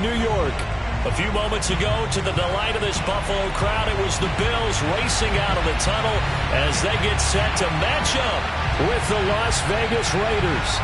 New York. A few moments ago, to the delight of this Buffalo crowd, it was the Bills racing out of the tunnel as they get set to match up with the Las Vegas Raiders.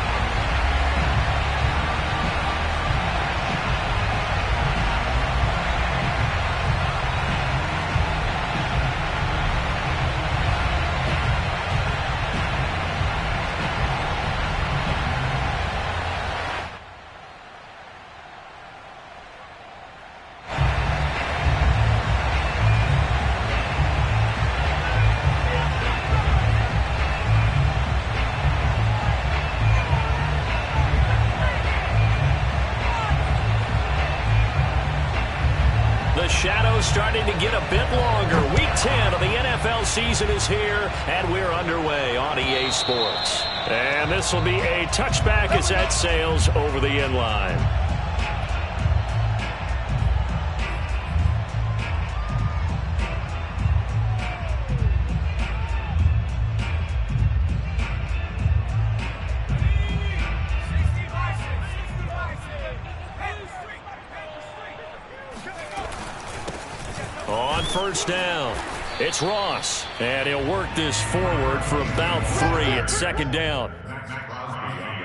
The shadow's starting to get a bit longer. Week 10 of the NFL season is here, and we're underway on EA Sports. And this will be a touchback as that sails over the end line. On first down, it's Ross, and he'll work this forward for about 3 at second down.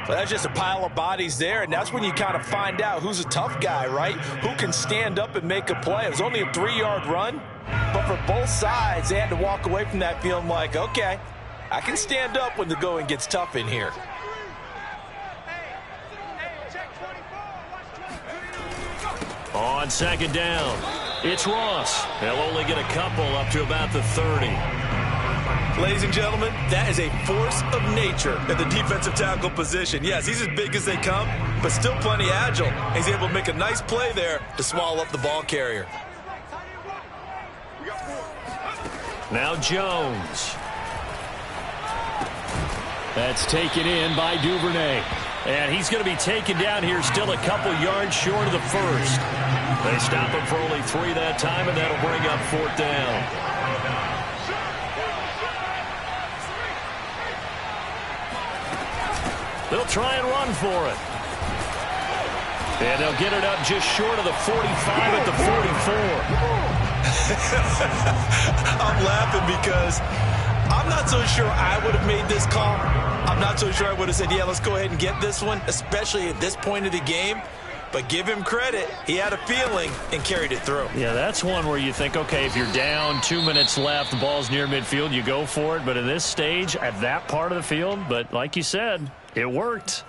Well, that's just a pile of bodies there, and that's when you kind of find out who's a tough guy, right? Who can stand up and make a play. It was only a 3-yard run, but for both sides, they had to walk away from that feeling like, okay, I can stand up when the going gets tough in here. On second down, it's Ross. They'll only get a couple up to about the 30. Ladies and gentlemen, that is a force of nature at the defensive tackle position. Yes, he's as big as they come, but still plenty agile. And he's able to make a nice play there to swallow up the ball carrier. Now Jones. That's taken in by Duvernay. And he's going to be taken down here still a couple yards short of the first. They stop him for only 3 that time, and that'll bring up 4th down. They'll try and run for it. And they'll get it up just short of the 45 at the 44. I'm laughing because I'm not so sure I would have made this call. I'm not so sure I would have said, yeah, let's go ahead and get this one, especially at this point of the game. But give him credit. He had a feeling and carried it through. Yeah, that's one where you think, okay, if you're down, 2 minutes left, the ball's near midfield, you go for it. But in this stage, at that part of the field, but like you said, it worked.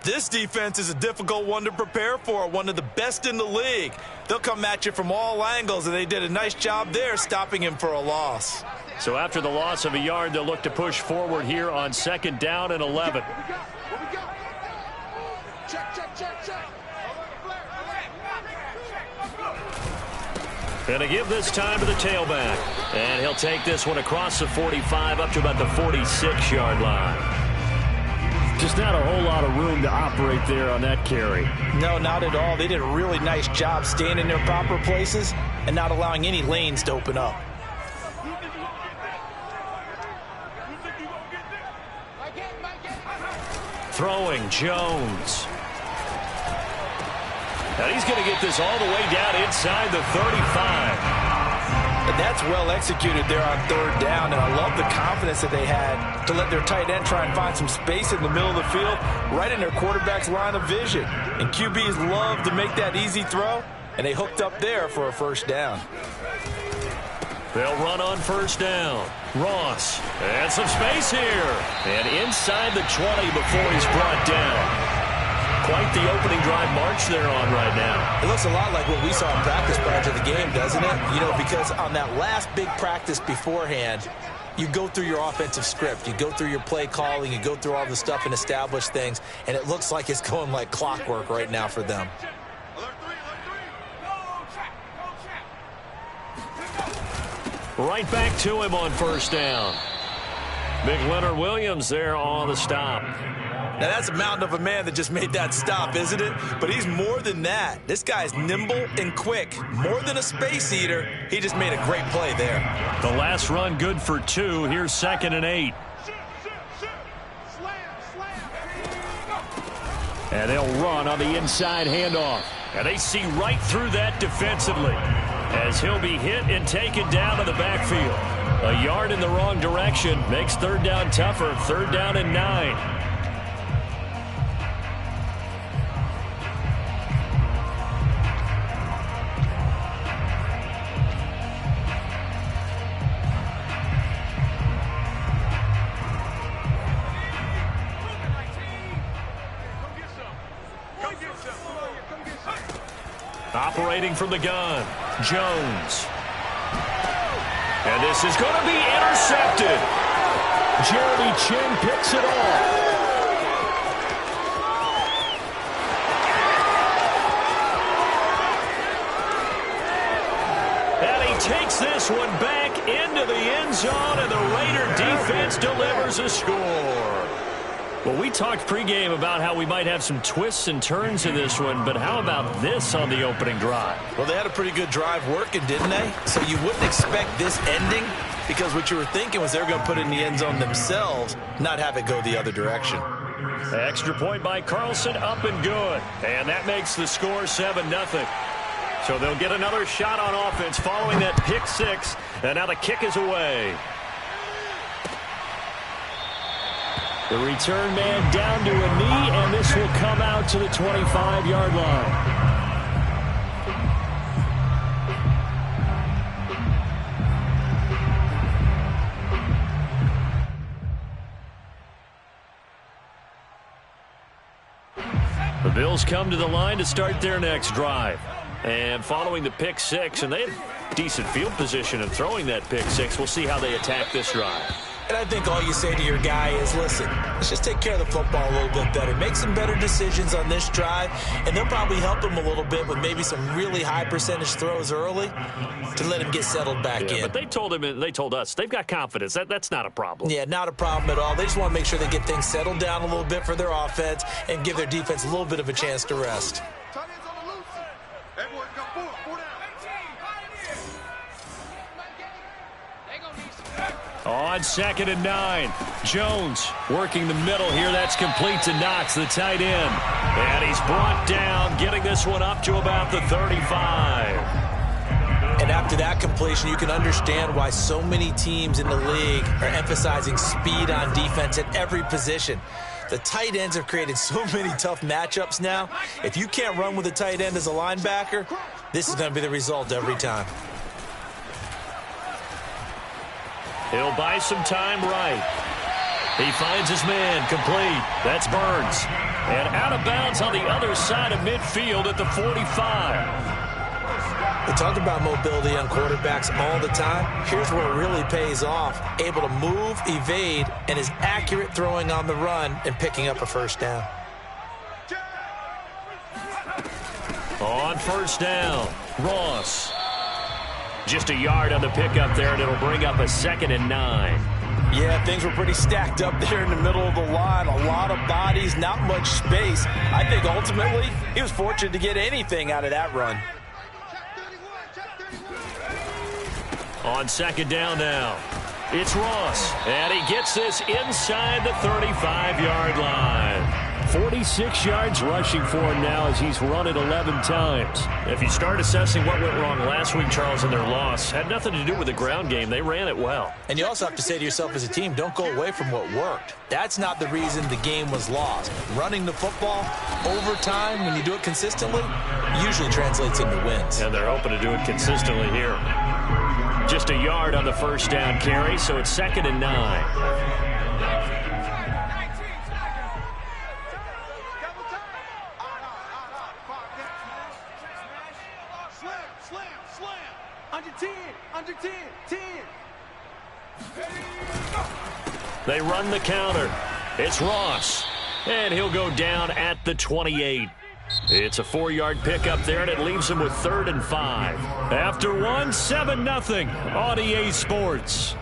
This defense is a difficult one to prepare for, one of the best in the league. They'll come at you from all angles, and they did a nice job there stopping him for a loss. So after the loss of a yard, they'll look to push forward here on second down and 11. And to give this time to the tailback. And he'll take this one across the 45 up to about the 46-yard line. Just not a whole lot of room to operate there on that carry. No, not at all. They did a really nice job staying in their proper places and not allowing any lanes to open up. Throwing Jones. And he's going to get this all the way down inside the 35. And that's well executed there on 3rd down, and I love the confidence that they had to let their tight end try and find some space in the middle of the field, right in their quarterback's line of vision. And QBs love to make that easy throw, and they hooked up there for a 1st down. They'll run on 1st down. Ross, and some space here. And inside the 20 before he's brought down. Quite the opening drive march they're on right now. It looks a lot like what we saw in practice prior to the game, doesn't it? You know, because on that last big practice beforehand, you go through your offensive script. You go through your play calling. You go through all the stuff and establish things. And it looks like it's going like clockwork right now for them. Right back to him on 1st down. Big Leonard Williams there on the stop. Now, that's a mountain of a man that just made that stop, isn't it? But he's more than that. This guy's nimble and quick. More than a space eater, he just made a great play there. The last run good for 2. Here's 2nd and 8. And they'll run on the inside handoff. And they see right through that defensively as he'll be hit and taken down to the backfield. A yard in the wrong direction makes third down tougher. Third down and 9. Operating from the gun, Jones. And this is going to be intercepted. Jeremy Chin picks it off. And he takes this one back into the end zone, and the Raider defense delivers a score. Well, we talked pregame about how we might have some twists and turns in this one, but how about this on the opening drive? Well, they had a pretty good drive working, didn't they? So you wouldn't expect this ending, because what you were thinking was they were going to put it in the end zone themselves, not have it go the other direction. Extra point by Carlson, up and good. And that makes the score 7-0. So they'll get another shot on offense following that pick six, and now the kick is away. The return man down to a knee, and this will come out to the 25-yard line. The Bills come to the line to start their next drive. And following the pick six, and they had decent field position in throwing that pick six, we'll see how they attack this drive. And I think all you say to your guy is, listen, let's just take care of the football a little bit better. Make some better decisions on this drive, and they'll probably help him a little bit with maybe some really high percentage throws early to let him get settled back in. But they told him, and they told us, they've got confidence. That's not a problem. Yeah, not a problem at all. They just want to make sure they get things settled down a little bit for their offense and give their defense a little bit of a chance to rest. On 2nd and 9, Jones working the middle here. That's complete to Knox, the tight end. And he's brought down, getting this one up to about the 35. And after that completion, you can understand why so many teams in the league are emphasizing speed on defense at every position. The tight ends have created so many tough matchups now. If you can't run with a tight end as a linebacker, this is going to be the result every time. He'll buy some time right. He finds his man complete. That's Burns. And out of bounds on the other side of midfield at the 45. We talk about mobility on quarterbacks all the time. Here's where it really pays off. Able to move, evade, and is accurate throwing on the run and picking up a first down. On first down, Ross. Just a yard on the pickup there, and it'll bring up a 2nd and 9. Yeah, things were pretty stacked up there in the middle of the line. A lot of bodies, not much space. I think ultimately he was fortunate to get anything out of that run. On 2nd down now, it's Ross, and he gets this inside the 35-yard line. 46 yards rushing for him now as he's run it 11 times. If you start assessing what went wrong last week, Charles, in their loss, had nothing to do with the ground game. They ran it well. And you also have to say to yourself as a team, don't go away from what worked. That's not the reason the game was lost. Running the football over time, when you do it consistently, usually translates into wins. And they're hoping to do it consistently here. Just a yard on the first down carry, so it's 2nd and 9. They run the counter. It's Ross. And he'll go down at the 28. It's a 4-yard pickup there, and it leaves him with 3rd and 5. After one, 7-0 on EA Sports.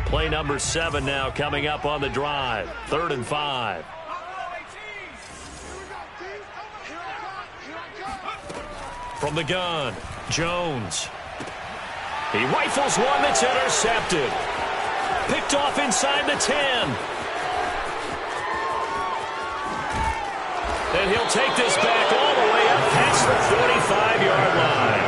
Play number 7 now coming up on the drive. 3rd and 5. From the gun, Jones. He rifles one that's intercepted. Picked off inside the 10. And he'll take this back all the way up past the 45-yard line.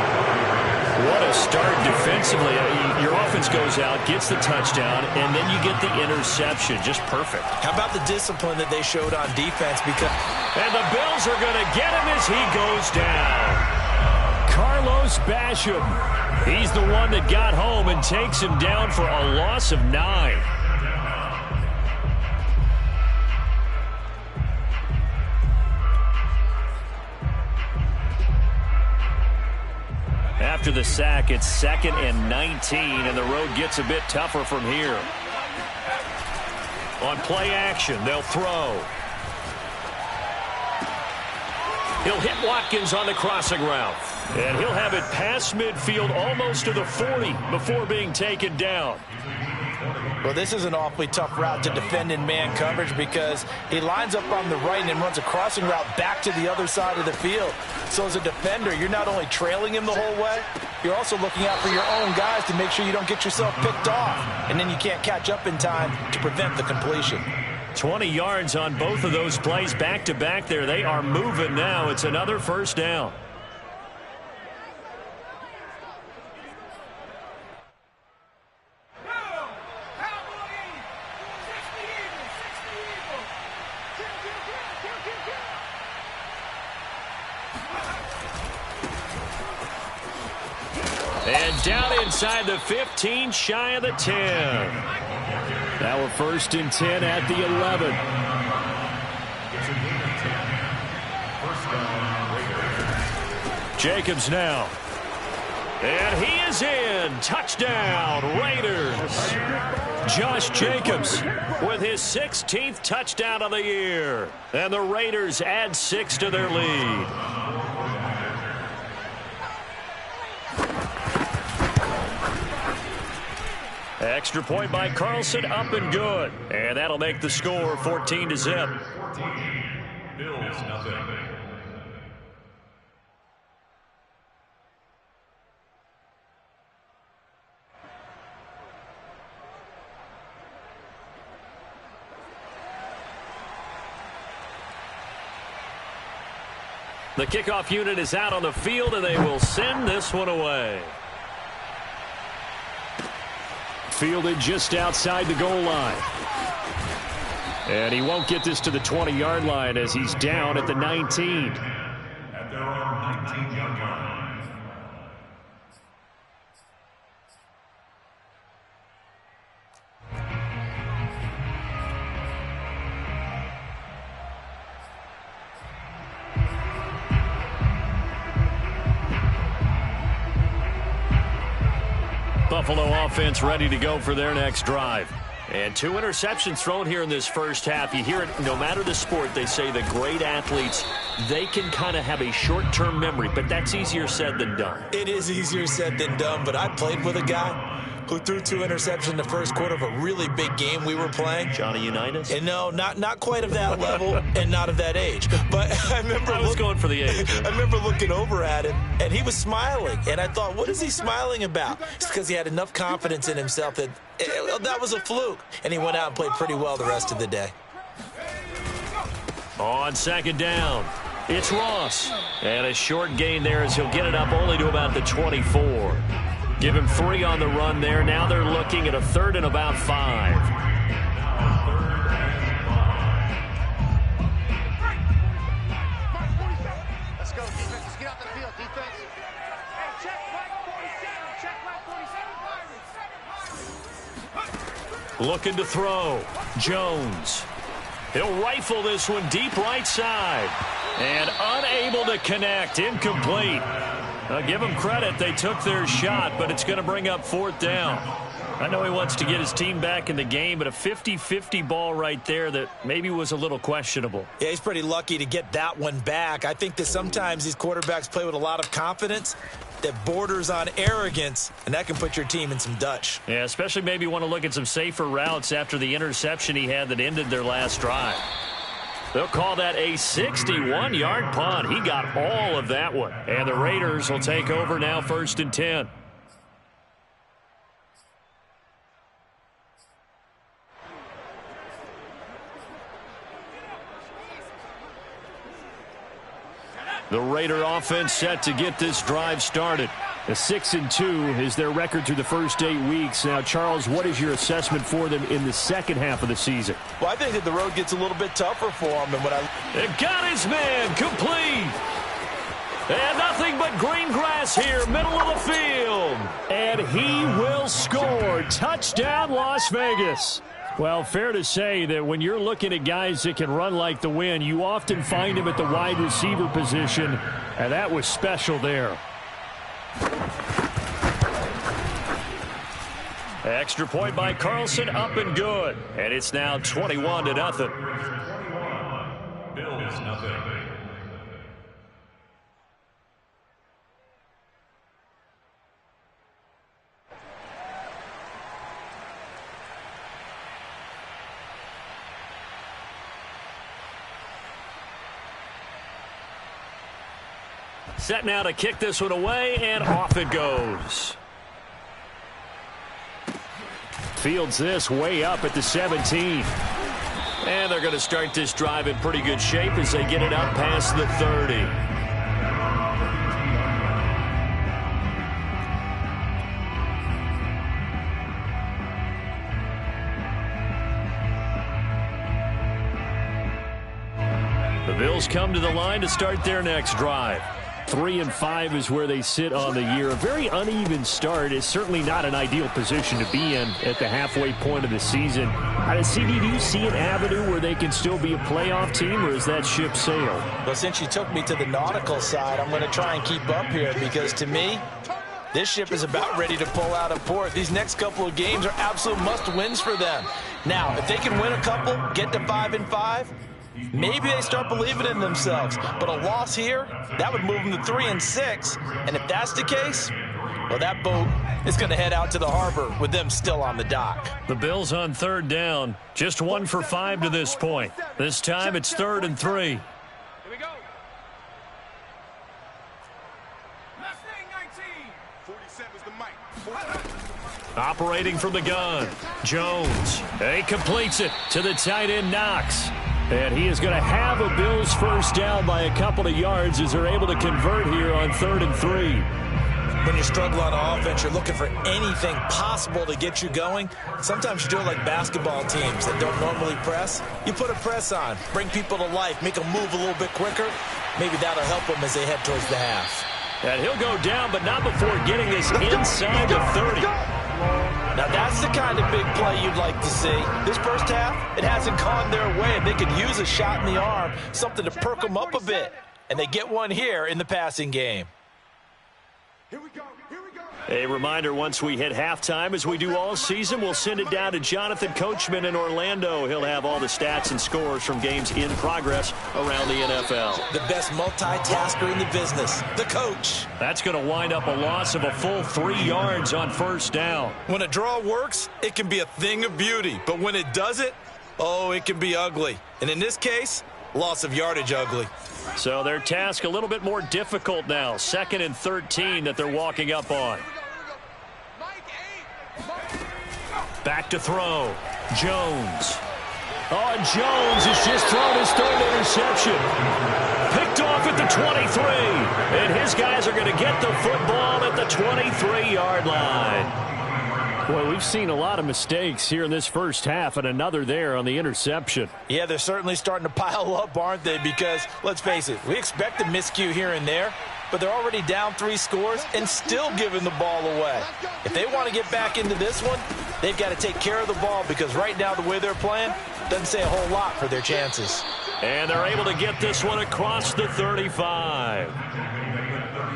What a start defensively. Your offense goes out, gets the touchdown, and then you get the interception. Just perfect. How about the discipline that they showed on defense? And the Bills are going to get him as he goes down. Carlos Basham. He's the one that got home and takes him down for a loss of 9. After the sack, it's 2nd and 19, and the road gets a bit tougher from here. On play action, they'll throw. He'll hit Watkins on the crossing route. And he'll have it past midfield almost to the 40 before being taken down. Well, this is an awfully tough route to defend in man coverage because he lines up on the right and then runs a crossing route back to the other side of the field. So as a defender, you're not only trailing him the whole way, you're also looking out for your own guys to make sure you don't get yourself picked off. And then you can't catch up in time to prevent the completion. 20 yards on both of those plays back-to-back there. They are moving now. It's another first down. And down inside the 15, shy of the 10. Now a 1st and 10 at the 11. Jacobs now. And he is in. Touchdown, Raiders. Josh Jacobs with his 16th touchdown of the year. And the Raiders add 6 to their lead. Extra point by Carlson, up and good. And that'll make the score 14-0. Bills, nothing. The kickoff unit is out on the field, and they will send this one away. Fielded just outside the goal line. And he won't get this to the 20-yard line as he's down at the 19. At their own 19-yard line. Buffalo offense ready to go for their next drive. And 2 interceptions thrown here in this first half. You hear it no matter the sport. They say the great athletes, they can kind of have a short-term memory, but that's easier said than done. It is easier said than done, but I played with a guy who threw 2 interceptions in the first quarter of a really big game we were playing. Johnny Unitas? And no, not quite of that level and not of that age. But I remember I was going for the age. I remember looking over at him, and he was smiling. And I thought, what is he smiling about? It's because he had enough confidence in himself that that was a fluke. And he went out and played pretty well the rest of the day. On 2nd down, it's Ross. And a short gain there as he'll get it up only to about the 24. Give him 3 on the run there. Now they're looking at a 3rd and about 5. Let's go, defense. Let's get out the field, defense. Hey, check back 47. Check back 47. Looking to throw. Jones. He'll rifle this one deep right side. And unable to connect. Incomplete. I'll give them credit. They took their shot, but it's going to bring up 4th down. I know he wants to get his team back in the game, but a 50-50 ball right there that maybe was a little questionable. Yeah, he's pretty lucky to get that one back. I think that sometimes these quarterbacks play with a lot of confidence that borders on arrogance, and that can put your team in some Dutch. Yeah, especially maybe want to look at some safer routes after the interception he had that ended their last drive. They'll call that a 61-yard punt. He got all of that one. And the Raiders will take over now 1st and 10. The Raider offense set to get this drive started. A 6-2 is their record through the first 8 weeks. Now, Charles, what is your assessment for them in the second half of the season? Well, I think that the road gets a little bit tougher for them. And They've got his man complete. And nothing but green grass here, middle of the field. And he will score. Touchdown, Las Vegas. Well, fair to say that when you're looking at guys that can run like the wind, you often find him at the wide receiver position, and that was special there. Extra point by Carlson, up and good. And it's now 21-0. Bills nothing. Set now to kick this one away, and off it goes. Fields this way up at the 17. And they're going to start this drive in pretty good shape as they get it out past the 30. The Bills come to the line to start their next drive. 3-5 is where they sit on the year. A very uneven start is certainly not an ideal position to be in at the halfway point of the season. CD, do you see an avenue where they can still be a playoff team, or is that ship sailed? Well, since you took me to the nautical side, I'm going to try and keep up here because, to me, this ship is about ready to pull out of port. These next couple of games are absolute must-wins for them. Now, if they can win a couple, get to 5-5, maybe they start believing in themselves. But a loss here, that would move them to 3-6. And if that's the case, well, that boat is going to head out to the harbor with them still on the dock. The Bills on third down. Just 1 for 5 to this point. This time it's 3rd and 3. Here we go. Mustang 19. 47's the mic. Operating from the gun. Jones. He completes it to the tight end, Knox. And he is going to have a Bills first down by a couple of yards as they're able to convert here on 3rd and 3. When you struggle on offense, you're looking for anything possible to get you going. Sometimes you do it like basketball teams that don't normally press. You put a press on, bring people to life, make them move a little bit quicker. Maybe that'll help them as they head towards the half. And he'll go down, but not before getting this inside the 30. Now, that's the kind of big play you'd like to see. This first half, it hasn't gone their way, and they could use a shot in the arm, something to perk them up a bit. And they get one here in the passing game. Here we go. Here we go. A reminder, once we hit halftime, as we do all season, we'll send it down to Jonathan Coachman in Orlando. He'll have all the stats and scores from games in progress around the NFL. The best multitasker in the business, the coach. That's going to wind up a loss of a full 3 yards on first down. When a draw works, it can be a thing of beauty. But when it doesn't, oh, it can be ugly. And in this case, loss of yardage ugly. So their task a little bit more difficult now. 2nd and 13 that they're walking up on. Back to throw. Jones. Oh, and Jones has just thrown his 3rd interception. Picked off at the 23. And his guys are going to get the football at the 23-yard line. Boy, we've seen a lot of mistakes here in this first half, and another there on the interception. Yeah, they're certainly starting to pile up, aren't they? Because, let's face it, we expect a miscue here and there, but they're already down 3 scores and still giving the ball away. If they want to get back into this one, they've got to take care of the ball because right now the way they're playing doesn't say a whole lot for their chances. And they're able to get this one across the 35.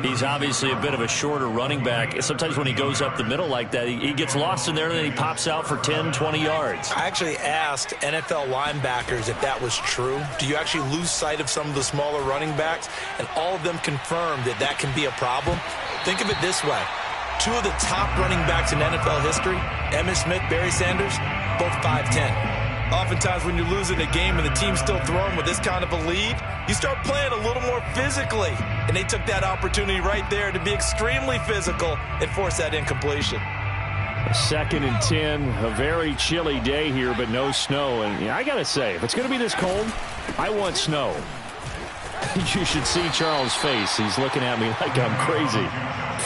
He's obviously a bit of a shorter running back. Sometimes when he goes up the middle like that, he gets lost in there and then he pops out for 10, 20 yards. I actually asked NFL linebackers if that was true. Do you actually lose sight of some of the smaller running backs? And all of them confirmed that that can be a problem. Think of it this way. 2 of the top running backs in NFL history, Emmitt Smith, Barry Sanders, both 5'10". Oftentimes when you're losing a game and the team's still throwing with this kind of a lead, you start playing a little more physically. And they took that opportunity right there to be extremely physical and force that incompletion. 2nd and 10, a very chilly day here, but no snow. And I got to say, if it's going to be this cold, I want snow. You should see Charles' face. He's looking at me like I'm crazy.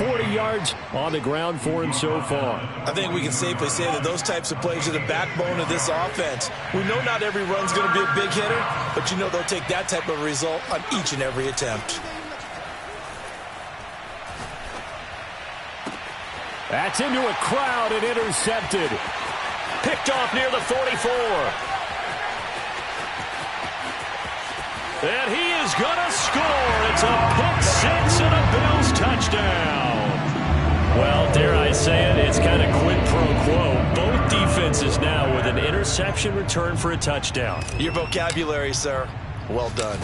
40 yards on the ground for him so far. I think we can safely say that those types of plays are the backbone of this offense. We know not every run's going to be a big hitter, but you know they'll take that type of result on each and every attempt. That's into a crowd and intercepted. Picked off near the 44. And he is going to score. It's a pick six and a Bills touchdown. Well, dare I say it, it's kind of quid pro quo. Both defenses now with an interception return for a touchdown. Your vocabulary, sir. Well done.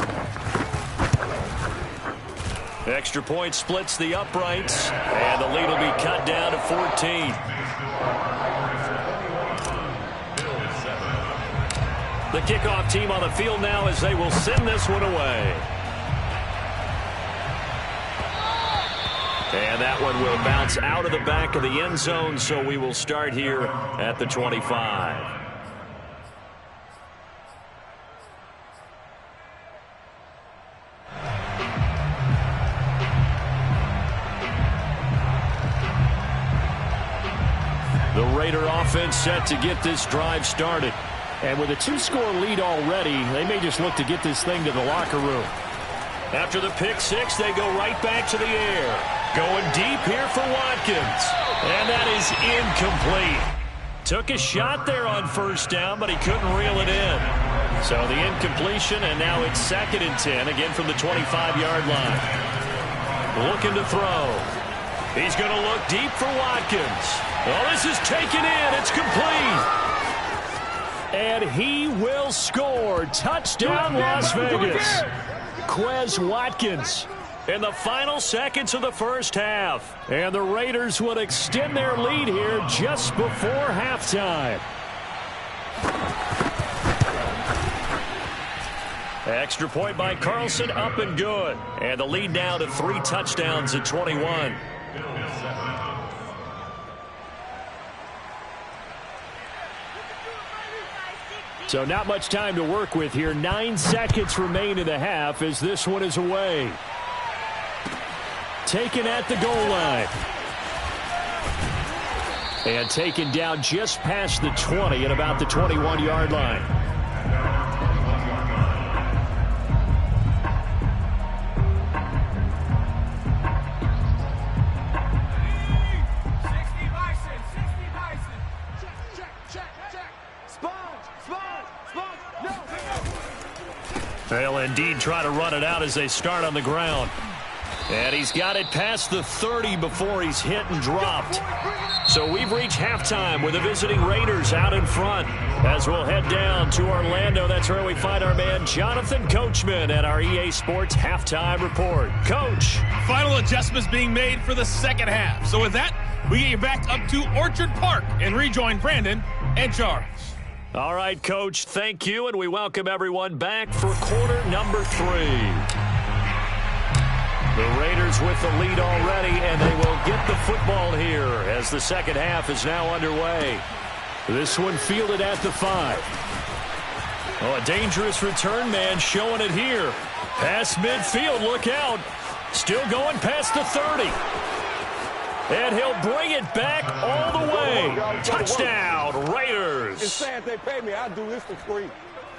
Extra point splits the uprights, and the lead will be cut down to 14. The kickoff team on the field now as they will send this one away. And that one will bounce out of the back of the end zone, so we will start here at the 25. The Raider offense set to get this drive started. And with a two-score lead already, they may just look to get this thing to the locker room. After the pick six, they go right back to the air. Going deep here for Watkins. And that is incomplete. Took a shot there on first down, but he couldn't reel it in. So the incompletion, and now it's 2nd and 10, again from the 25-yard line. Looking to throw. He's going to look deep for Watkins. Well, this is taken in. It's complete. And he will score. Touchdown, Las Vegas. Quez Watkins in the final seconds of the first half. And the Raiders would extend their lead here just before halftime. Extra point by Carlson, up and good. And the lead now to 3 touchdowns at 21. So not much time to work with here. 9 seconds remain in the half as this one is away. Taken at the goal line. And taken down just past the 20 at about the 21-yard line. They'll indeed try to run it out as they start on the ground. And he's got it past the 30 before he's hit and dropped. So we've reached halftime with the visiting Raiders out in front. As we'll head down to Orlando, that's where we find our man Jonathan Coachman at our EA Sports Halftime Report. Coach. Final adjustments being made for the second half. So with that, we get you back up to Orchard Park and rejoin Brandon and Charles. All right, Coach, thank you, and we welcome everyone back for quarter number 3. The Raiders with the lead already, and they will get the football here as the second half is now underway. This one fielded at the 5. Oh, a dangerous return man showing it here. Past midfield, look out. Still going past the 30. And he'll bring it back all the way. Touchdown, Raiders. It's sad they pay me. I do this for free.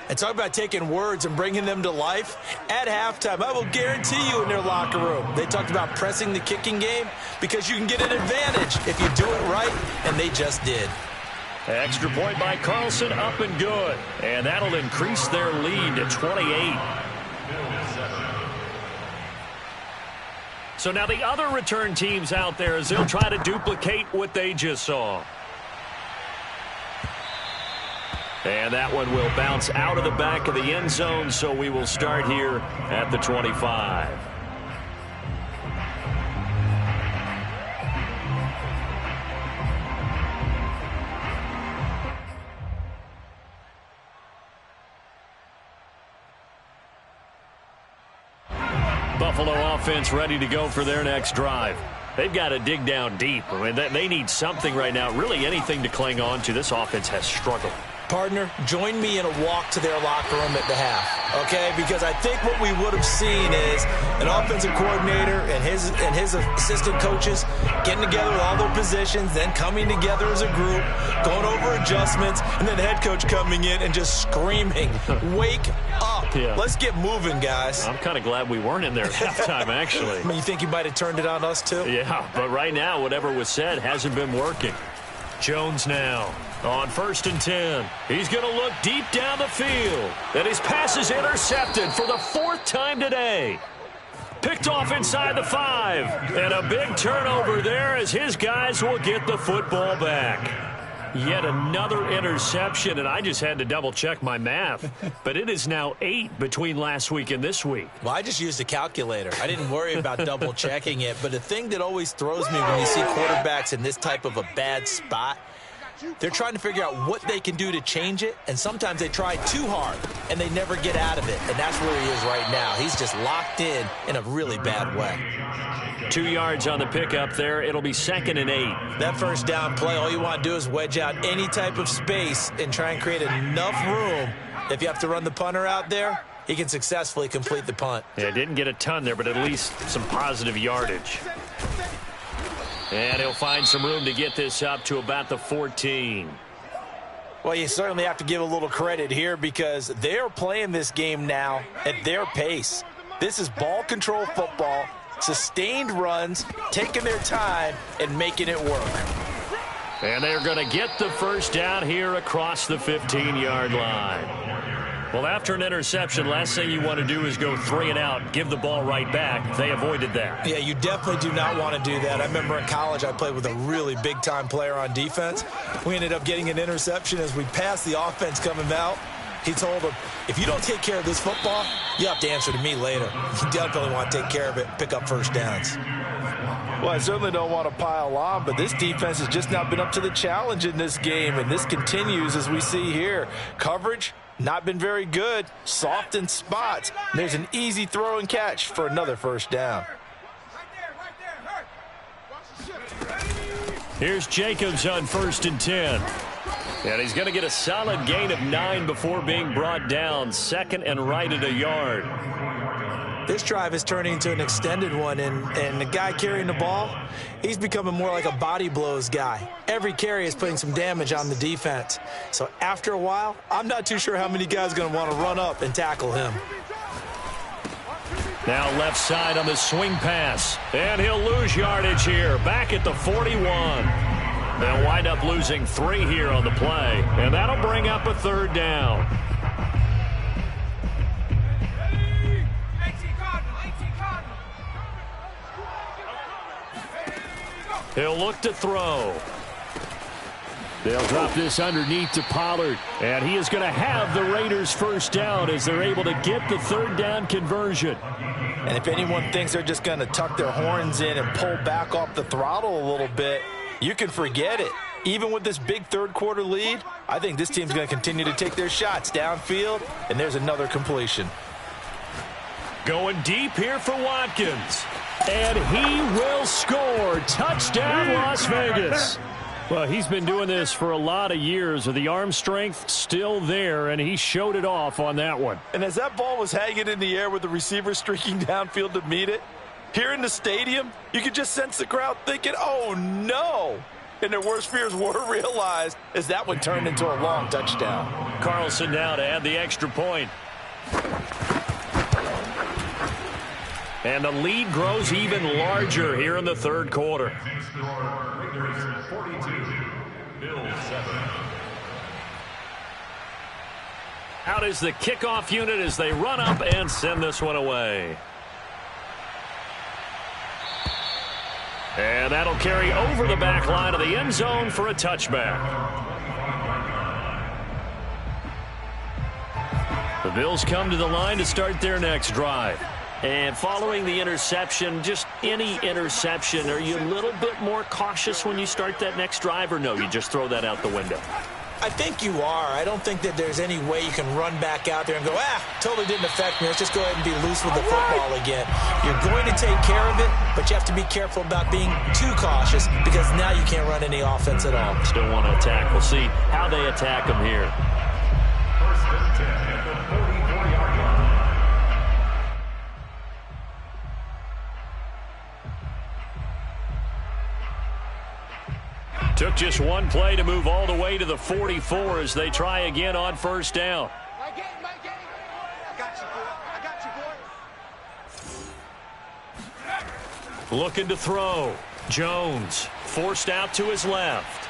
And talk about taking words and bringing them to life. At halftime, I will guarantee you in their locker room, they talked about pressing the kicking game because you can get an advantage if you do it right, and they just did. Extra point by Carlson, up and good. And that'll increase their lead to 28. So now the other return teams out there as they'll try to duplicate what they just saw. And that one will bounce out of the back of the end zone, so we will start here at the 25. Buffalo offense ready to go for their next drive. They've got to dig down deep. I mean, they need something right now, really anything to cling on to. This offense has struggled. Partner, join me in a walk to their locker room at the half, okay? Because I think what we would have seen is an offensive coordinator and his assistant coaches getting together with all their positions, then coming together as a group, going over adjustments, and then the head coach coming in and just screaming, wake up. Yeah. Let's get moving, guys. I'm kind of glad we weren't in there at halftime, actually. I mean, you think you might have turned it on us, too? Yeah, but right now, whatever was said hasn't been working. Jones now on 1st and 10. He's going to look deep down the field. And his pass is intercepted for the 4th time today. Picked off inside the 5. And a big turnover there as his guys will get the football back. Yet another interception, and I just had to double-check my math. But it is now 8 between last week and this week. Well, I just used a calculator. I didn't worry about double-checking it. But the thing that always throws me when you see quarterbacks in this type of a bad spot, they're trying to figure out what they can do to change it, and sometimes they try too hard, and they never get out of it. And that's where he is right now. He's just locked in a really bad way. 2 yards on the pickup there. It'll be 2nd and 8. That first down play, all you want to do is wedge out any type of space and try and create enough room. If you have to run the punter out there, he can successfully complete the punt. Yeah, didn't get a ton there, but at least some positive yardage. And he'll find some room to get this up to about the 14. Well, you certainly have to give a little credit here because they're playing this game now at their pace. This is ball control football, sustained runs, taking their time and making it work. And they're going to get the first down here across the 15-yard line. Well, after an interception, last thing you want to do is go 3 and out, give the ball right back. They avoided that. Yeah, you definitely do not want to do that. I remember in college I played with a really big-time player on defense. We ended up getting an interception as we passed the offense coming out. He told him, if you don't take care of this football, you have to answer to me later. You definitely want to take care of it, pick up first downs. Well, I certainly don't want to pile on, but this defense has just not been up to the challenge in this game, and this continues as we see here. Coverage, not been very good, soft in spots. And there's an easy throw and catch for another first down. Here's Jacobs on 1st and 10. And he's going to get a solid gain of 9 before being brought down. 2nd and right at a yard. This drive is turning into an extended one, and the guy carrying the ball, he's becoming more like a body blows guy. Every carry is putting some damage on the defense. So after a while, I'm not too sure how many guys are going to want to run up and tackle him. Now left side on the swing pass. And he'll lose yardage here. Back at the 41. They'll wind up losing 3 here on the play. And that'll bring up a 3rd down. He'll look to throw. They'll drop this underneath to Pollard. And he is going to have the Raiders first down as they're able to get the 3rd down conversion. And if anyone thinks they're just going to tuck their horns in and pull back off the throttle a little bit, you can forget it. Even with this big 3rd quarter lead, I think this team's going to continue to take their shots downfield, and there's another completion. Going deep here for Watkins. And he will score. Touchdown, Las Vegas. Well, he's been doing this for a lot of years with the arm strength still there, and he showed it off on that one. And as that ball was hanging in the air with the receiver streaking downfield to meet it, here in the stadium, you could just sense the crowd thinking, oh, no. And their worst fears were realized as that one turned into a long touchdown. Carlson now to add the extra point. And the lead grows even larger here in the 3rd quarter. Raiders 42, Bills 7. Out is the kickoff unit as they run up and send this one away. And that'll carry over the back line of the end zone for a touchback. The Bills come to the line to start their next drive. And following the interception, just any interception, are you a little bit more cautious when you start that next drive, or no, you just throw that out the window? I think you are. I don't think that there's any way you can run back out there and go, totally didn't affect me. Let's just go ahead and be loose with the football again. You're going to take care of it, but you have to be careful about being too cautious because now you can't run any offense at all. Still want to attack. We'll see how they attack them here. Took just one play to move all the way to the 44 as they try again on first down. My game. I got you, boy. Looking to throw. Jones forced out to his left.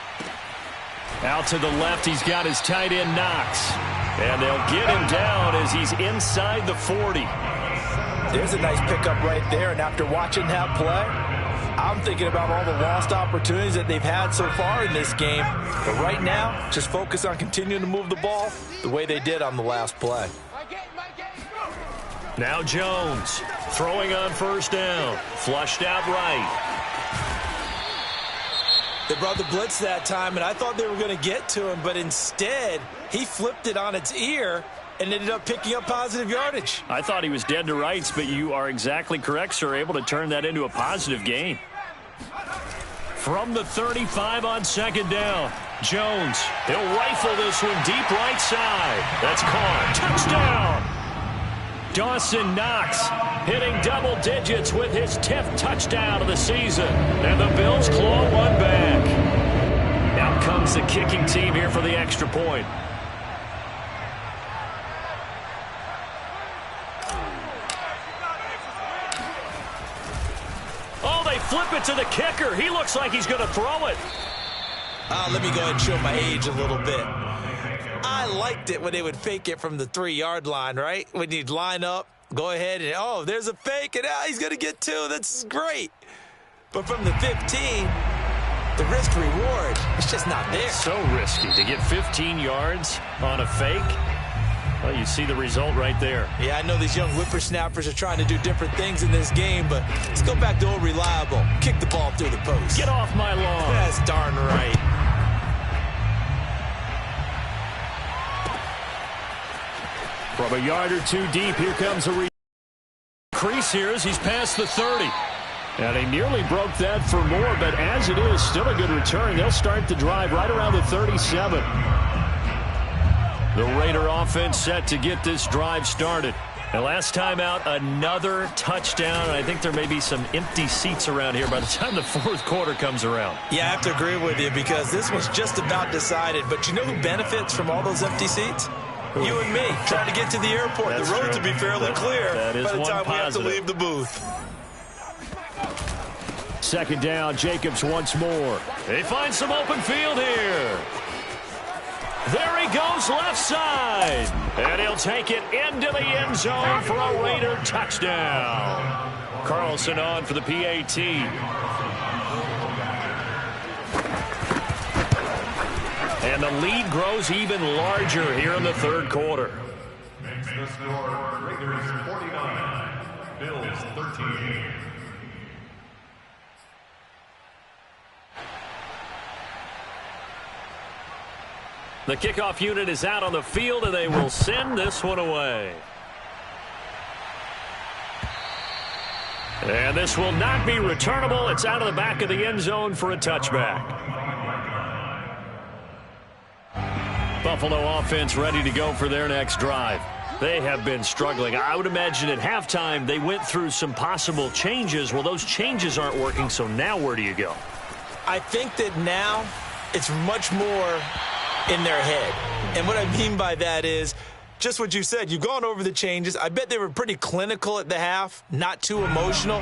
Out to the left, he's got his tight end Knox. And they'll get him down as he's inside the 40. There's a nice pickup right there, and after watching that play, I'm thinking about all the lost opportunities that they've had so far in this game. But right now, just focus on continuing to move the ball the way they did on the last play. Now Jones throwing on first down. Flushed out right. They brought the blitz that time, and I thought they were going to get to him, but instead, he flipped it on its ear and ended up picking up positive yardage. I thought he was dead to rights, but you are exactly correct, sir. Able to turn that into a positive gain. From the 35 on second down, Jones. He'll rifle this one deep right side. That's caught. Touchdown! Dawson Knox hitting double digits with his 10th touchdown of the season. And the Bills claw one back. Out comes the kicking team here for the extra point. Oh, they flip it to the kicker. He looks like he's going to throw it. Let me go ahead and show my age a little bit. I liked it when they would fake it from the 3-yard line, right? When you'd line up, go ahead and, oh, there's a fake, and he's going to get 2. That's great. But from the 15, the risk reward, it's just not there. So risky to get 15 yards on a fake. Well, you see the result right there. Yeah, I know these young whippersnappers are trying to do different things in this game, but let's go back to old reliable. Kick the ball through the post. Get off my lawn. That's darn right. From a yard or two deep, here comes a crease here as he's past the 30. And he nearly broke that for more, but as it is, still a good return. They'll start the drive right around the 37. The Raider offense set to get this drive started. And last time out, another touchdown. I think there may be some empty seats around here by the time the fourth quarter comes around. Yeah, I have to agree with you because this was just about decided. But you know who benefits from all those empty seats? You and me, trying to get to the airport. That's the roads true. will be fairly clear that is by the time one we have to positive. leave the booth. Second down, Jacobs once more. They find some open field here. There he goes left side. And he'll take it into the end zone for a Raider touchdown. Carlson on for the PAT. And the lead grows even larger here in the third quarter. Makes the score Raiders 49, Bills 13. The kickoff unit is out on the field, and they will send this one away. And this will not be returnable. It's out of the back of the end zone for a touchback. Buffalo offense ready to go for their next drive. They have been struggling. I would imagine at halftime they went through some possible changes. Well, those changes aren't working, so now where do you go? I think that now it's much more in their head. And what I mean by that is just what you said. You've gone over the changes. I bet they were pretty clinical at the half, not too emotional.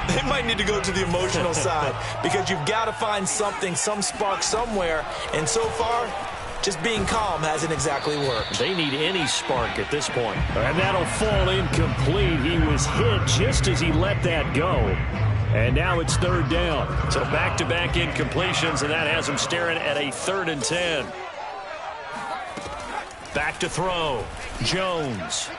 They might need to go to the emotional side because you've got to find something, some spark somewhere. And so far, just being calm hasn't exactly worked. They need any spark at this point. And that'll fall incomplete. He was hit just as he let that go. And now it's third down. So back-to-back incompletions, and that has him staring at a 3rd and 10. Back to throw. Jones.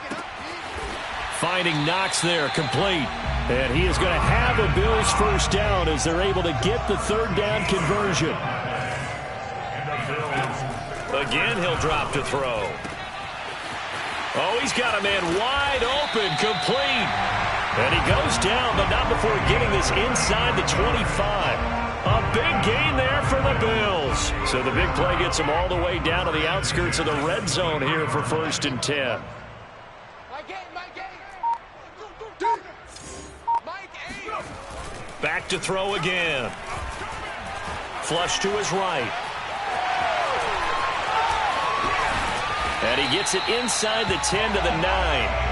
Finding Knox there, complete. And he is going to have a Bills first down as they're able to get the third down conversion. Again, he'll drop to throw. Oh, he's got a man wide open, complete. And he goes down, but not before getting this inside the 25. A big gain there for the Bills. So the big play gets them all the way down to the outskirts of the red zone here for 1st and 10. Back to throw again. Flush to his right. And he gets it inside the 10 to the 9.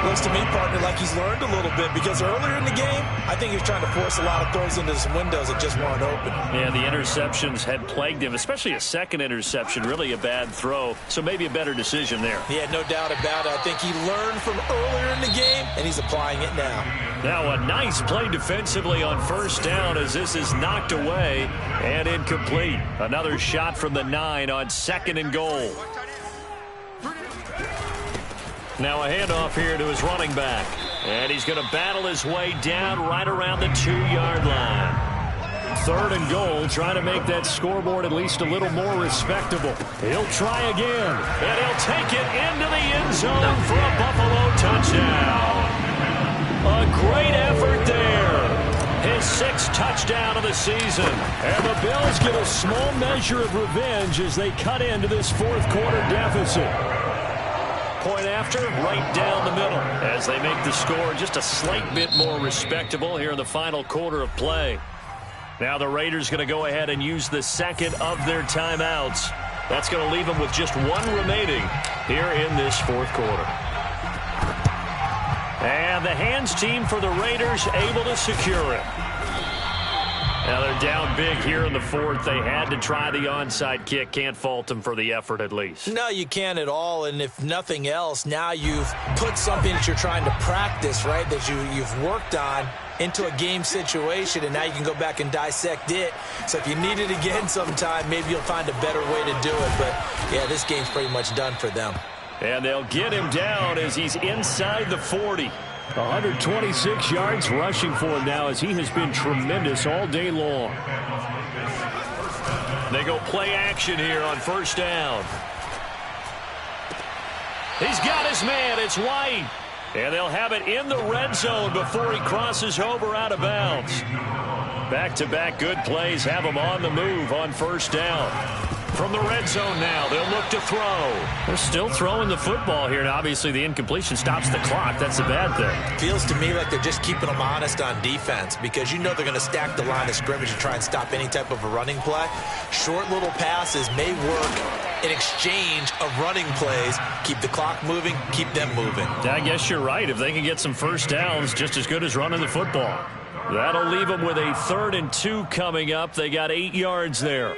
Looks to me, partner, like he's learned a little bit because earlier in the game, I think he was trying to force a lot of throws into some windows that just weren't open. Yeah, the interceptions had plagued him, especially a second interception, really a bad throw. So maybe a better decision there. Yeah, no doubt about it. I think he learned from earlier in the game, and he's applying it now. Now a nice play defensively on first down as this is knocked away and incomplete. Another shot from the 9 on 2nd and goal. Now a handoff here to his running back. And he's going to battle his way down right around the 2-yard line. 3rd and goal, trying to make that scoreboard at least a little more respectable. He'll try again. And he'll take it into the end zone for a Buffalo touchdown. A great effort there. His 6th touchdown of the season. And the Bills get a small measure of revenge as they cut into this 4th quarter deficit. Point after, right down the middle as they make the score just a slight bit more respectable here in the final quarter of play. Now the Raiders going to go ahead and use the 2nd of their timeouts. That's going to leave them with just 1 remaining here in this 4th quarter. And the hands team for the Raiders able to secure it. Now they're down big here in the 4th. They had to try the onside kick. Can't fault them for the effort at least. No, you can't at all. And if nothing else, now you've put something that you're trying to practice, right, that you've worked on into a game situation, and now you can go back and dissect it. So if you need it again sometime, maybe you'll find a better way to do it. But, yeah, this game's pretty much done for them. And they'll get him down as he's inside the 40. 126 yards rushing for him now as he has been tremendous all day long. They go play action here on first down. He's got his man. It's White. And they'll have it in the red zone before he crosses over out of bounds. Back-to-back good plays have him on the move on first down. From the red zone now, they'll look to throw. They're still throwing the football here, and obviously the incompletion stops the clock. That's a bad thing. Feels to me like they're just keeping them honest on defense because you know they're going to stack the line of scrimmage and try and stop any type of a running play. Short little passes may work in exchange of running plays. Keep the clock moving, keep them moving. I guess you're right. If they can get some first downs, just as good as running the football. That'll leave them with a 3rd and 2 coming up. They got 8 yards there.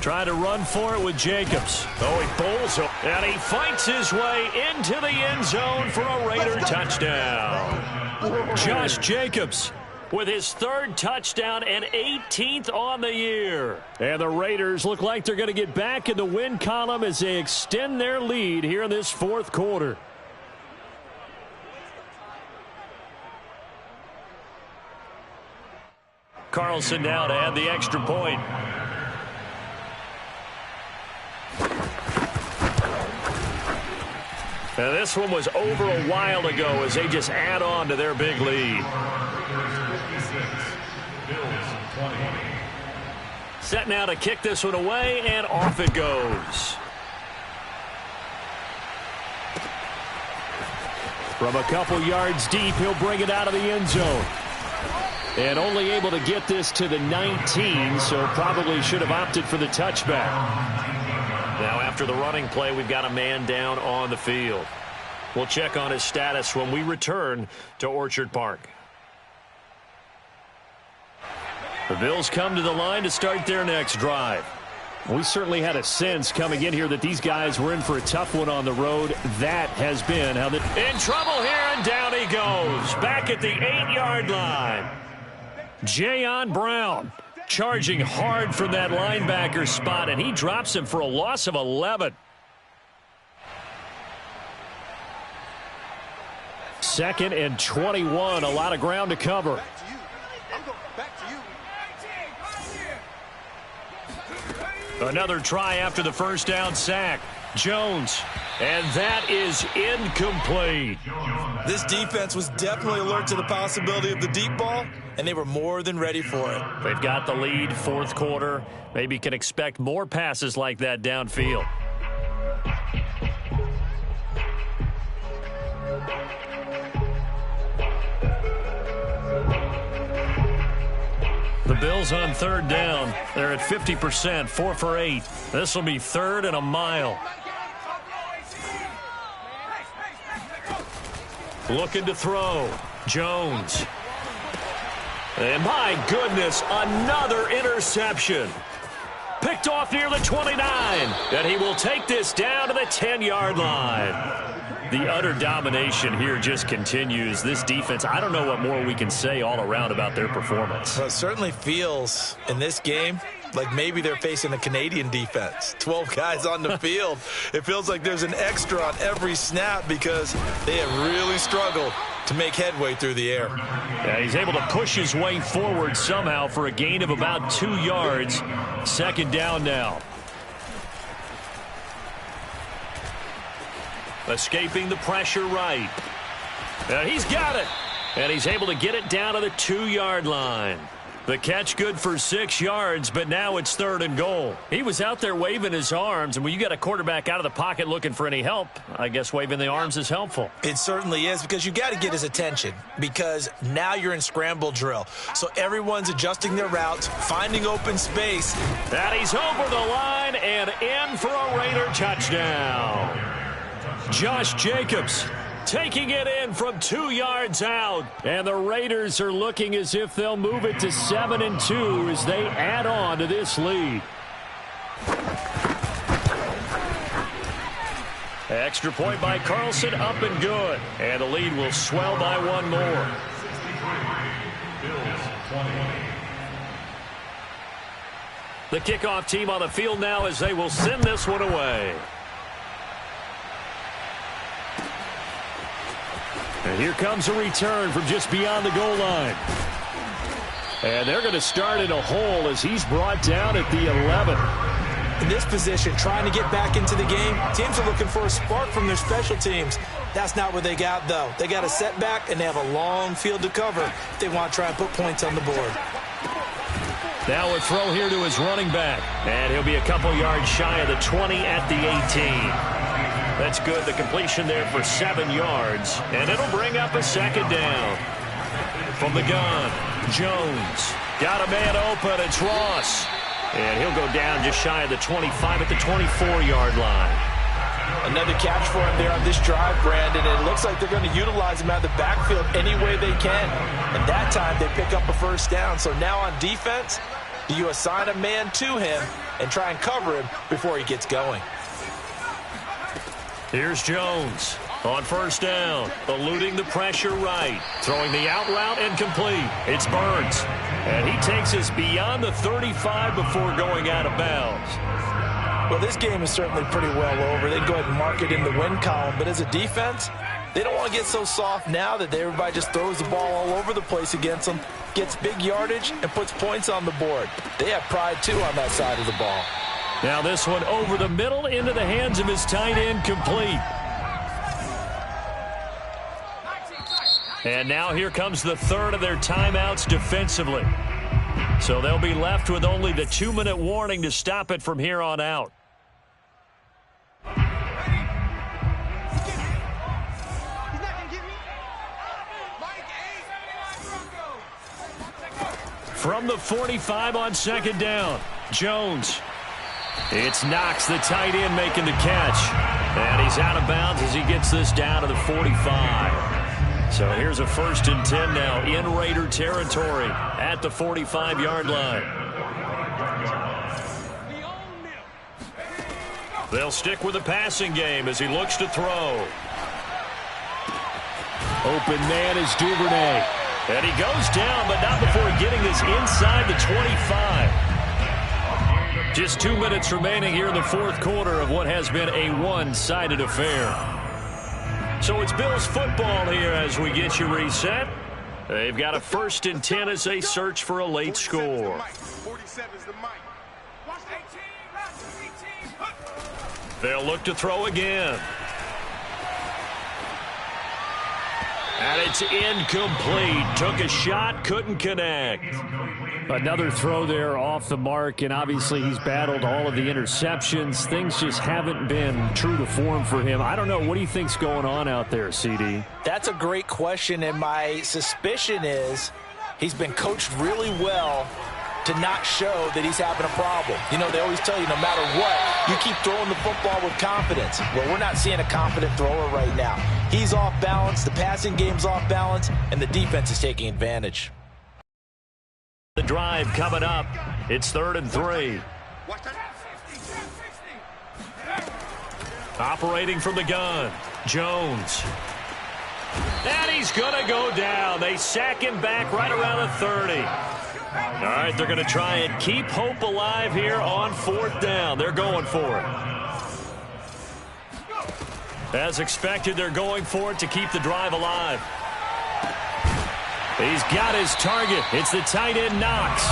Trying to run for it with Jacobs. Oh, he bowls him. And he fights his way into the end zone for a Raider touchdown. Josh Jacobs with his 3rd touchdown and 18th on the year. And the Raiders look like they're going to get back in the win column as they extend their lead here in this 4th quarter. Carlson now to add the extra point. Now this one was over a while ago as they just add on to their big lead. Set now to kick this one away, and off it goes. From a couple yards deep, he'll bring it out of the end zone. And only able to get this to the 19, so probably should have opted for the touchback. Now after the running play, we've got a man down on the field. We'll check on his status when we return to Orchard Park. The Bills come to the line to start their next drive. We certainly had a sense coming in here that these guys were in for a tough one on the road. That has been how in trouble here, and down he goes. Back at the 8-yard line. Jayon Brown charging hard from that linebacker spot, and he drops him for a loss of 11. 2nd and 21, a lot of ground to cover. Another try after the first down sack. Jones, and that is incomplete. This defense was definitely alert to the possibility of the deep ball, and they were more than ready for it. They've got the lead, 4th quarter. Maybe can expect more passes like that downfield. The Bills on third down. They're at 50%, 4 for 8. This will be 3rd and a mile. Looking to throw. Jones. And my goodness, another interception. Picked off near the 29. And he will take this down to the 10-yard line. The utter domination here just continues. This defense, I don't know what more we can say all around about their performance. Well, it certainly feels in this game like maybe they're facing a Canadian defense. 12 guys on the field. It feels like there's an extra on every snap because they have really struggled to make headway through the air. Yeah, he's able to push his way forward somehow for a gain of about 2 yards. 2nd down now. Escaping the pressure right. He's got it. And he's able to get it down to the 2-yard line. The catch good for 6 yards, but now it's 3rd and goal. He was out there waving his arms, and when you got a quarterback out of the pocket looking for any help, I guess waving the arms is helpful. It certainly is, because you got to get his attention, because now you're in scramble drill. So everyone's adjusting their routes, finding open space. And he's over the line and in for a Raider touchdown. Josh Jacobs taking it in from 2 yards out. And the Raiders are looking as if they'll move it to 7-2 as they add on to this lead. Extra point by Carlson, up and good. And the lead will swell by 1 more. The kickoff team on the field now as they will send this one away. And here comes a return from just beyond the goal line. And they're going to start in a hole as he's brought down at the 11. In this position, trying to get back into the game, teams are looking for a spark from their special teams. That's not what they got, though. They got a setback, and they have a long field to cover if they want to try and put points on the board. Now a throw here to his running back. And he'll be a couple yards shy of the 20 at the 18. That's good. The completion there for 7 yards. And it'll bring up a 2nd down. From the gun, Jones. Got a man open. It's Ross. And he'll go down just shy of the 25 at the 24-yard line. Another catch for him there on this drive, Brandon. And it looks like they're going to utilize him out of the backfield any way they can. And that time they pick up a 1st down. So now on defense, do you assign a man to him and try and cover him before he gets going? Here's Jones on 1st down, eluding the pressure right, throwing the out route and complete. It's Burns, and he takes us beyond the 35 before going out of bounds. Well, this game is certainly pretty well over. They go ahead and mark it in the win column, but as a defense, they don't want to get so soft now that everybody just throws the ball all over the place against them, gets big yardage, and puts points on the board. They have pride, too, on that side of the ball. Now this one over the middle into the hands of his tight end, complete. And now here comes the 3rd of their timeouts defensively. So they'll be left with only the 2-minute warning to stop it from here on out. From the 45 on 2nd down, Jones. It's Knox, the tight end, making the catch. And he's out of bounds as he gets this down to the 45. So here's a 1st and 10 now in Raider territory at the 45-yard line. They'll stick with the passing game as he looks to throw. Open man is Duvernay. And he goes down, but not before getting this inside the 25. Just 2 minutes remaining here in the 4th quarter of what has been a one-sided affair. So it's Bills football here as we get you reset. They've got a 1st and 10 as they search for a late score. They'll look to throw again. And it's incomplete. Took a shot, couldn't connect. Another throw there off the mark, and obviously he's battled all of the interceptions. Things just haven't been true to form for him. I don't know. What do you think's going on out there, CD? That's a great question, and my suspicion is he's been coached really well to not show that he's having a problem. You know, they always tell you no matter what, you keep throwing the football with confidence. Well, we're not seeing a confident thrower right now. He's off balance, the passing game's off balance, and the defense is taking advantage. The drive coming up. It's 3rd and 3. Operating from the gun, Jones. And he's going to go down. They sack him back right around the 30. All right, they're going to try and keep hope alive here on 4th down. They're going for it. As expected, they're going for it to keep the drive alive. He's got his target. It's the tight end, Knox.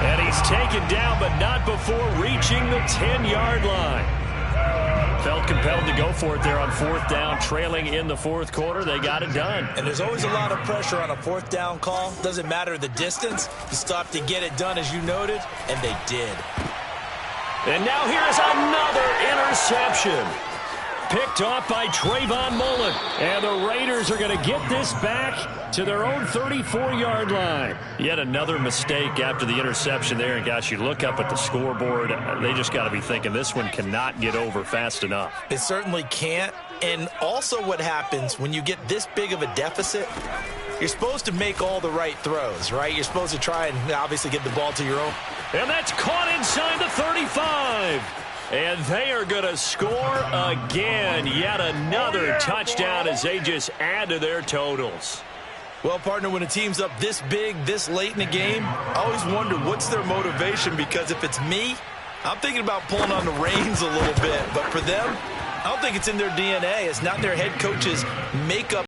And he's taken down, but not before reaching the 10-yard line. Felt compelled to go for it there on 4th down, trailing in the 4th quarter. They got it done. And there's always a lot of pressure on a 4th down call. Doesn't matter the distance. You stop to get it done, as you noted, and they did. And now here's another interception. Picked off by Trayvon Mullen. And the Raiders are going to get this back to their own 34-yard line. Yet another mistake after the interception there. And, gosh, you look up at the scoreboard, they just got to be thinking this one cannot get over fast enough. It certainly can't. And also what happens when you get this big of a deficit, you're supposed to make all the right throws, right? You're supposed to try and obviously get the ball to your own. And that's caught inside the 35. And they are going to score again. Yet another touchdown as they just add to their totals. Well, partner, when a team's up this big, this late in the game, I always wonder what's their motivation, because if it's me, I'm thinking about pulling on the reins a little bit. But for them, I don't think it's in their DNA. It's not their head coach's makeup.